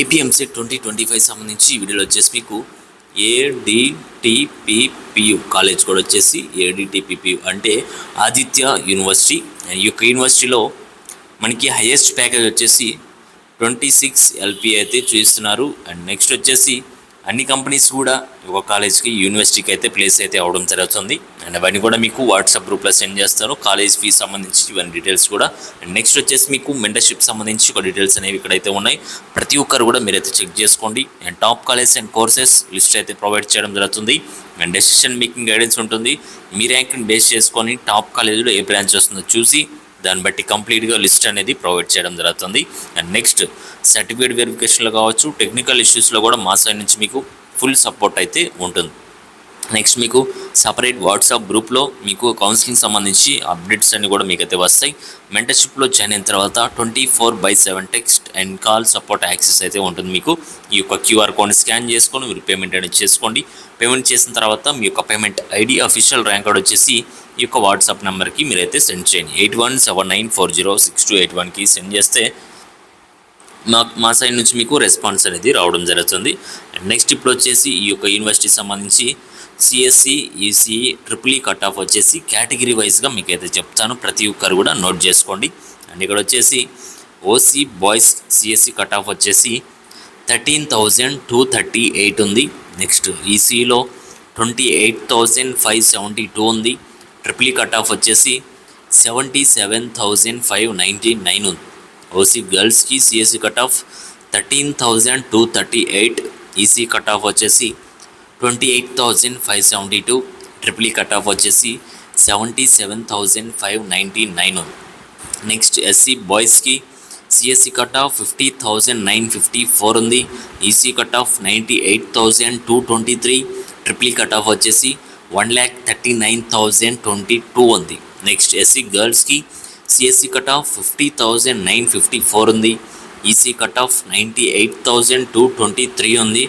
ఏపీఎంసెట్ 2025 సంబంధించి ఈ వీడియోలో వచ్చేసి మీకు ఏడిటిపిపియు కాలేజ్ కూడా వచ్చేసి ఏడిటిపిపియు అంటే ఆదిత్య యూనివర్సిటీ. ఈ యొక్క యూనివర్సిటీలో మనకి హైయెస్ట్ ప్యాకేజ్ వచ్చేసి 26 LP అయితే చూపిస్తున్నారు. అండ్ నెక్స్ట్ వచ్చేసి అన్ని కంపెనీస్ కూడా ఒక కాలేజ్కి యూనివర్సిటీకి అయితే ప్లేస్ అయితే అవ్వడం జరుగుతుంది. అండ్ అవన్నీ కూడా మీకు వాట్సాప్ గ్రూప్లో సెండ్ చేస్తారు. కాలేజ్ ఫీజు సంబంధించి ఇవన్నీ డీటెయిల్స్ కూడా. అండ్ నెక్స్ట్ వచ్చేసి మీకు మెంటర్షిప్ సంబంధించి ఒక డీటెయిల్స్ అనేవి ఇక్కడైతే ఉన్నాయి. ప్రతి ఒక్కరు కూడా మీరైతే చెక్ చేసుకోండి. And top college and courses list అయితే ప్రొవైడ్ చేయడం జరుగుతుంది. అండ్ డెసిషన్ మేకింగ్ గైడెన్స్ ఉంటుంది. మీ ర్యాంక్ని బేస్ చేసుకొని టాప్ కాలేజీలో ఏ బ్రాంచ్ వస్తుందో చూసి దాన్ని బట్టి కంప్లీట్గా లిస్ట్ అనేది ప్రొవైడ్ చేయడం జరుగుతుంది. అండ్ నెక్స్ట్ సర్టిఫికేట్ వెరిఫికేషన్లో కావచ్చు, టెక్నికల్ ఇష్యూస్లో కూడా మా సైడ్ నుంచి మీకు ఫుల్ సపోర్ట్ అయితే ఉంటుంది. నెక్స్ట్ మీకు సపరేట్ వాట్సాప్ గ్రూప్లో మీకు కౌన్సిలింగ్ సంబంధించి అప్డేట్స్ అన్నీ కూడా మీకైతే వస్తాయి. మెంటర్షిప్లో జాయిన్ అయిన తర్వాత 24/7 text and call support access అయితే ఉంటుంది. మీకు ఈ యొక్క QR కోడ్ని స్కాన్ చేసుకొని మీరు పేమెంట్ అనేది చేసుకోండి. పేమెంట్ చేసిన తర్వాత మీ యొక్క payment ID official rank card వచ్చేసి ఈ యొక్క వాట్సాప్ నెంబర్కి మీరైతే సెండ్ చేయండి. 8179406281కి సెండ్ చేస్తే మా సైడ్ నుంచి మీకు రెస్పాన్స్ అనేది రావడం జరుగుతుంది. అండ్ నెక్స్ట్ ఇప్పుడు వచ్చేసి ఈ యొక్క యూనివర్సిటీ సంబంధించి CSE, ECE, EEE cut off వచ్చేసి కేటగిరీ వైజ్గా మీకు అయితే చెప్తాను. ప్రతి ఒక్కరు కూడా నోట్ చేసుకోండి. అండ్ ఇక్కడ వచ్చేసి OC boys CSE cut off వచ్చేసి 13,238 ఉంది. నెక్స్ట్ ECEలో 28,572 ఉంది. EEE కట్ ఆఫ్ వచ్చేసి 77,599 ఉంది. OC గర్ల్స్కి CSE cut off 13,238, EC cut off వచ్చేసి 28,572, EEE కట్ ఆఫ్ వచ్చేసి 77,599 ఉంది. నెక్స్ట్ SC బాయ్స్కి CSE కట్ ఆఫ్ 50,954 ఉంది. EC cut off 98,223, EEE cut off వచ్చేసి 1,39,022 ఉంది. నెక్స్ట్ SC గర్ల్స్కి CSE కట్ ఆఫ్ 50,954 ఉంది. EC కట్ ఆఫ్ 98,223 ఉంది.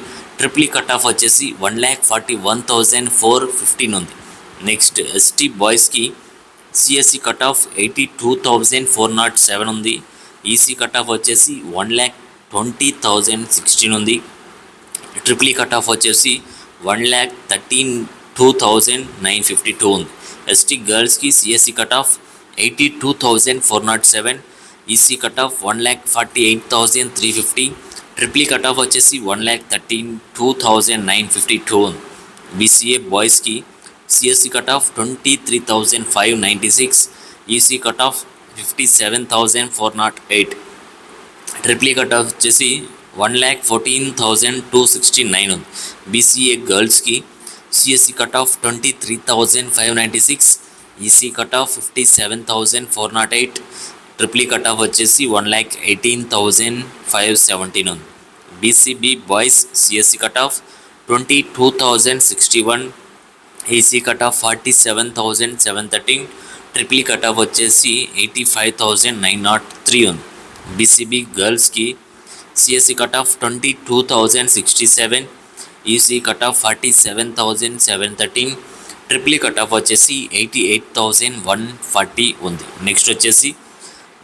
EEE కట్ ఆఫ్ వచ్చేసి 1,41,415 ఉంది. నెక్స్ట్ ST బాయ్స్కి CSE కట్ ఆఫ్ 82,407 ఉంది. EC కట్ ఆఫ్ వచ్చేసి 1,20,016 ఉంది. EEE కట్ ఆఫ్ వచ్చేసి 1,32,952 ఉంది. ST గర్ల్స్కి CSE cut off 82,407, EC cut off 1,48,350, EEE cut off వచ్చేసి 1,32,952 ఉంది. BCA బాయ్స్కి CSE cut off 23,596, EC cut off 57,408, EEE cut off వచ్చేసి 1,14,269 ఉంది. BCA గర్ల్స్కి CSE cut off 23,596, EC cut off 57,408, EEE cut off వచ్చేసి 1,18,517 ఉంది. BCB boys CSE cut off 22,061, EC cut off 47,713, EEE cut off వచ్చేసి 85,903 ఉంది. BCB గర్ల్స్కి CSE cut off 22,067, EC cut off 47,713, EEE cut off వచ్చేసి 88,140 ఉంది. Next వచ్చేసి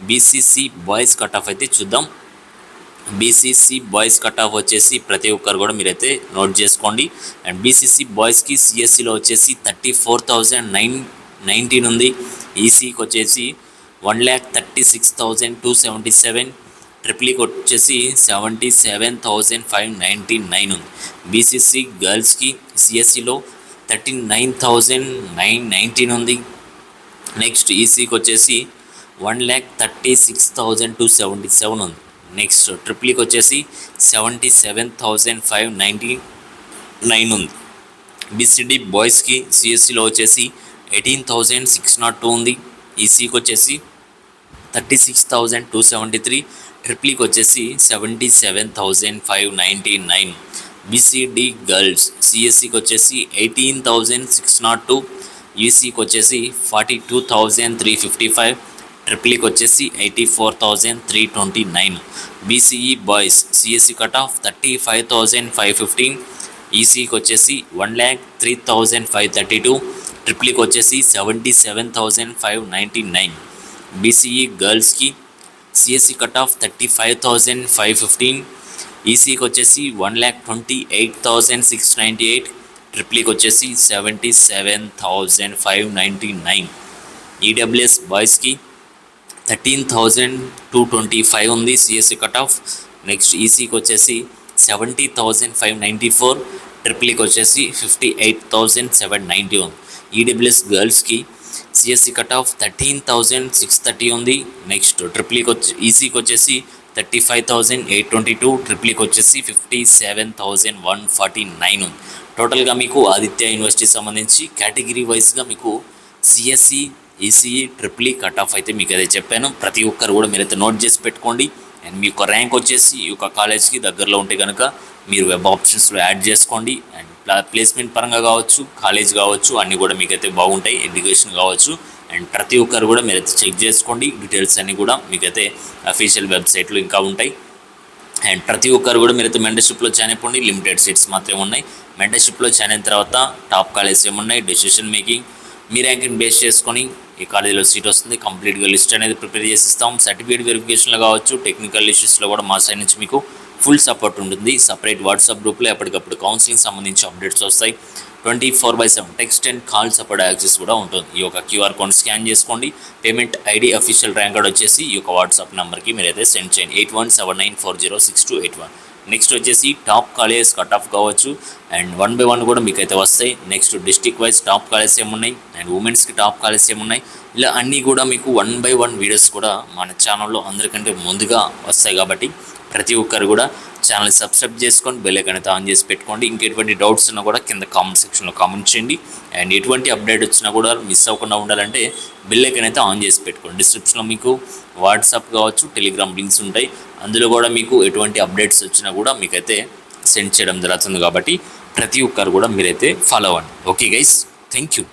BCC boys cut off అయితే చూద్దాం. BCC బాయ్స్ కట్ ఆఫ్ వచ్చేసి ప్రతి ఒక్కరు కూడా మీరైతే నోట్ చేసుకోండి. అండ్ BCC బాయ్స్కి CSEలో వచ్చేసి 34,919 ఉంది. ECకి వచ్చేసి 1,36,277, EEE వచ్చేసి 77,599 ఉంది. BCC గర్ల్స్కి CSEలో 39,919 ఉంది. నెక్స్ట్ ECకి వచ్చేసి 1,36,277 ఉంది. నెక్స్ట్ EEEకి వచ్చేసి 77,599 ఉంది. BCD బాయ్స్కి CSEలో వచ్చేసి 18,602 ఉంది. ECకి వచ్చేసి 36,273, EEEకి వచ్చేసి 77,599. BCD గర్ల్స్ CSEకి వచ్చేసి 18,602, ECకి వచ్చేసి 42,355, EEEకి వచ్చేసి 84,329. BCE boys CSE cut off 35,515, ECకి వచ్చేసి 1,03,532, EEEకి వచ్చేసి 77,599. BCE గర్ల్స్కి CSE కట్ ఆఫ్ 35,515, ఈసీకి వచ్చేసి 1,28,698, ట్రిపుల్ఈకి వచ్చేసి 77,599. ఈడబ్ల్యూఎస్ బాయ్స్కి 13,225 ఉంది సిఎస్సి కట్ ఆఫ్. నెక్స్ట్ ఈసీకి వచ్చేసి 70,594, ట్రిపుల్ఈకి వచ్చేసి 58,790 ఉంది. ఈడబ్ల్యూఎస్ గర్ల్స్కి సిఎస్సి కట్ ఆఫ్ 13,630 ఉంది. నెక్స్ట్ ట్రిపుల్ఈకి ఈసీకి వచ్చేసి 35,822, ట్రిపుల్ఈకి వచ్చేసి 57,149 ఉంది. టోటల్గా మీకు ఆదిత్య యూనివర్సిటీ సంబంధించి కేటగిరీ వైజ్గా మీకు CSE, ECE, triple E cut off అయితే మీకు అదే చెప్పాను. ప్రతి ఒక్కరు కూడా మీరైతే నోట్ చేసి పెట్టుకోండి. అండ్ మీ యొక్క ర్యాంక్ వచ్చేసి ఈ యొక్క కాలేజ్కి దగ్గరలో ఉంటే కనుక మీరు వెబ్ ఆప్షన్స్లో యాడ్ చేసుకోండి. అండ్ ప్లేస్మెంట్ పరంగా కావచ్చు, కాలేజ్ కావచ్చు, అన్నీ కూడా మీకైతే బాగుంటాయి. ఎడ్యుకేషన్ కావచ్చు. అండ్ ప్రతి ఒక్కరు కూడా మీరైతే చెక్ చేసుకోండి. డీటెయిల్స్ అన్నీ కూడా మీకైతే అఫీషియల్ వెబ్సైట్లో ఇంకా ఉంటాయి. అండ్ ప్రతి ఒక్కరు కూడా మీరైతే మెంటర్షిప్లో జాయిన్ అయిపోండి. లిమిటెడ్ సీట్స్ మాత్రమే ఉన్నాయి. మెంటర్షిప్లో జాయిన్ అయిన తర్వాత టాప్ కాలేజ్ ఏమున్నాయి, డెసిషన్ మేకింగ్, మీ ర్యాంకింగ్ బేస్ చేసుకొని ఈ కాలేజీలో సీట్ వస్తుంది. కంప్లీట్గా లిస్ట్ అనేది ప్రిపేర్ చేసి ఇస్తాం. సర్టిఫికేట్ వెరిఫికేషన్లో కావచ్చు, టెక్నికల్ ఇష్యూస్లో కూడా మా సైడ్ నుంచి మీకు ఫుల్ సపోర్ట్ ఉంటుంది. సపరేట్ వాట్సాప్ గ్రూప్లో ఎప్పటికప్పుడు కౌన్సిలింగ్ సంబంధించి అప్డేట్స్ వస్తాయి. 24/7 text and call support access కూడా ఉంటుంది. ఈ యొక్క క్యూఆర్ కోడ్ స్కాన్ చేసుకోండి. Payment ID official rank card వచ్చేసి ఈ యొక్క వాట్సాప్ నెంబర్కి మీరైతే సెండ్ చేయండి. 8179406281. నెక్స్ట్ వచ్చేసి టాప్ కాలేజ్ కట్ ఆఫ్ కావచ్చు. అండ్ 1 by 1 కూడా మీకైతే వస్తాయి. Next district wise top college ఏమున్నాయి, అండ్ ఉమెన్స్కి టాప్ కాలేజ్ ఏమున్నాయి, ఇలా అన్నీ కూడా మీకు 1 by 1 వీడియోస్ కూడా మన ఛానల్లో అందరికంటే ముందుగా వస్తాయి. కాబట్టి ప్రతి ఒక్కరు కూడా ఛానల్ సబ్స్క్రైబ్ చేసుకొని బెల్ ఐకాన్ అయితే ఆన్ చేసి పెట్టుకోండి. ఇంకెటువంటి డౌట్స్ ఉన్నా కూడా కింద కామెంట్ సెక్షన్లో కామెంట్ చేయండి. అండ్ ఎటువంటి అప్డేట్ వచ్చినా కూడా మిస్ అవ్వకుండా ఉండాలంటే బెల్ ఐకాన్ అయితే ఆన్ చేసి పెట్టుకోండి. డిస్క్రిప్షన్లో మీకు వాట్సాప్ కావచ్చు, టెలిగ్రామ్ లింక్స్ ఉంటాయి. అందులో కూడా మీకు ఎటువంటి అప్డేట్స్ వచ్చినా కూడా మీకైతే సెండ్ చేయడం జరుగుతుంది. కాబట్టి ప్రతి ఒక్కరు కూడా మీరైతే ఫాలో అవ్వండి. Okay guys, thank you.